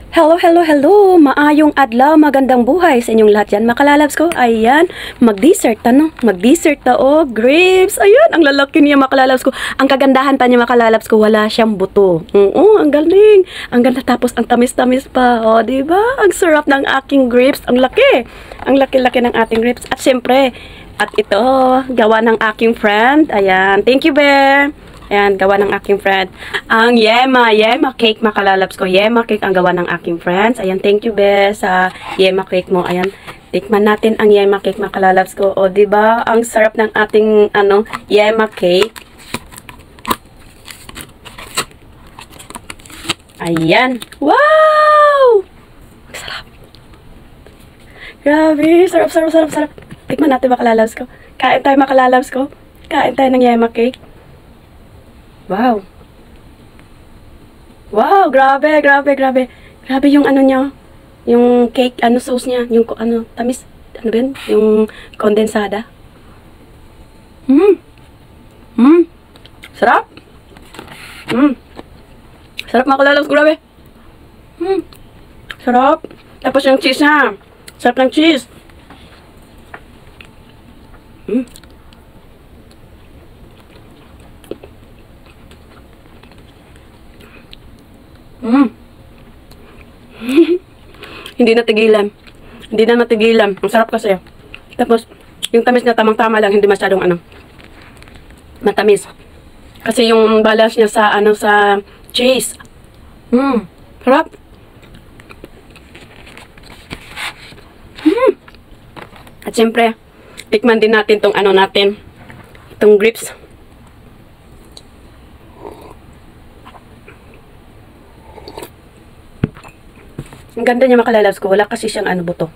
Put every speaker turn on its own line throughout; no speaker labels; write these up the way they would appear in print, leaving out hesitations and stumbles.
Hello, hello, hello! Maayong adlaw, magandang buhay sa inyong lahat yan. Makalalabs ko, ayan, mag-dessert, Mag-dessert grapes. Ayan, ang lalaki niya, makalalabs ko. Ang kagandahan pa niya, makalalabs ko, wala siyang buto. Oo, ang galing. Ang ganda, tapos ang tamis-tamis pa. O, diba? Ang sarap ng aking grapes. Ang laki. Ang laki-laki ng ating grapes. At syempre, at ito, gawa ng aking friend. Ayan, thank you, Bear. Ayan, gawa ng aking friend. Ang Yema cake, makalalabs ko. Yema cake ang gawa ng aking friends. Ayan, thank you, Be, sa Yema cake mo. Ayan, tikman natin ang Yema cake, makalalabs ko. O, diba? Ang sarap ng ating, Yema cake. Ayan. Wow! Ang sarap. Grabe, sarap, sarap, sarap, sarap. Tikman natin, makalalabs ko. Kain tayo, makalalabs ko. Kain tayo ng Yema cake. Wow. Wow, grabe, grabe, grabe. Grabe yung niya, yung cake, sauce niya, yung tamis, ba yung kondensada. Sarap. Sarap, makalalabs ko, grabe. Sarap. Tapos yung cheese niya. Sarap ng cheese. Hindi na tigilan. Hindi na matigilan. Ang sarap kasi. Tapos, yung tamis niya tamang-tama lang. Hindi masyadong matamis. Kasi yung balance niya sa sa cheese. Sarap. At syempre, tikman din natin tong natin. Itong grapes. Ang ganda niya, makalalabs ko. Wala kasi siyang buto.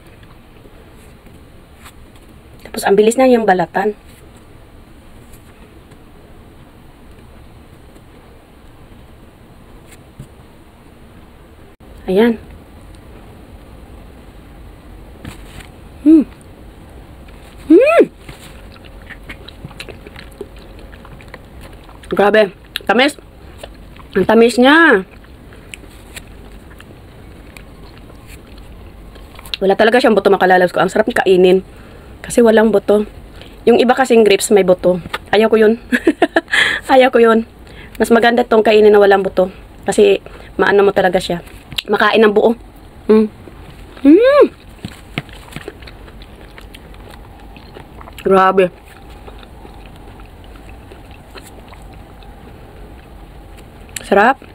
Tapos, ang bilis na yung balatan. Ayan. Grabe. Tamis. Ang tamis niya. Wala talaga siyang buto, makalalabs ko. Ang sarap kainin. Kasi walang buto. Yung iba kasing grapes may buto. Ayaw ko yun. Ayaw ko yun. Mas maganda itong kainin na walang buto. Kasi maano mo talaga siya. Makain ng buo. Grabe. Sarap.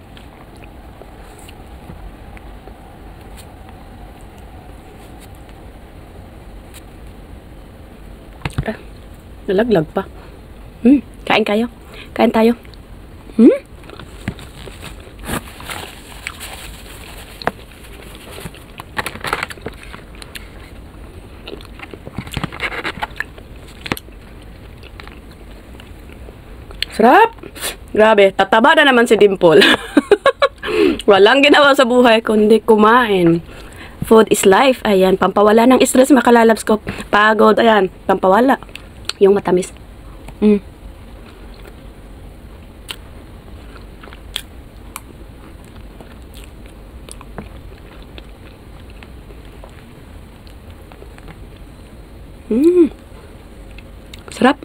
Nalaglag pa. Kain kayo. Kain tayo. Sarap. Grabe, tataba na naman si Dimple. Walang ginawa sa buhay kundi kumain. Food is life. Ayan, pampawala ng stress, makalalabs ko. Pagod, ayan, pampawala. Yung matamis. Sarap.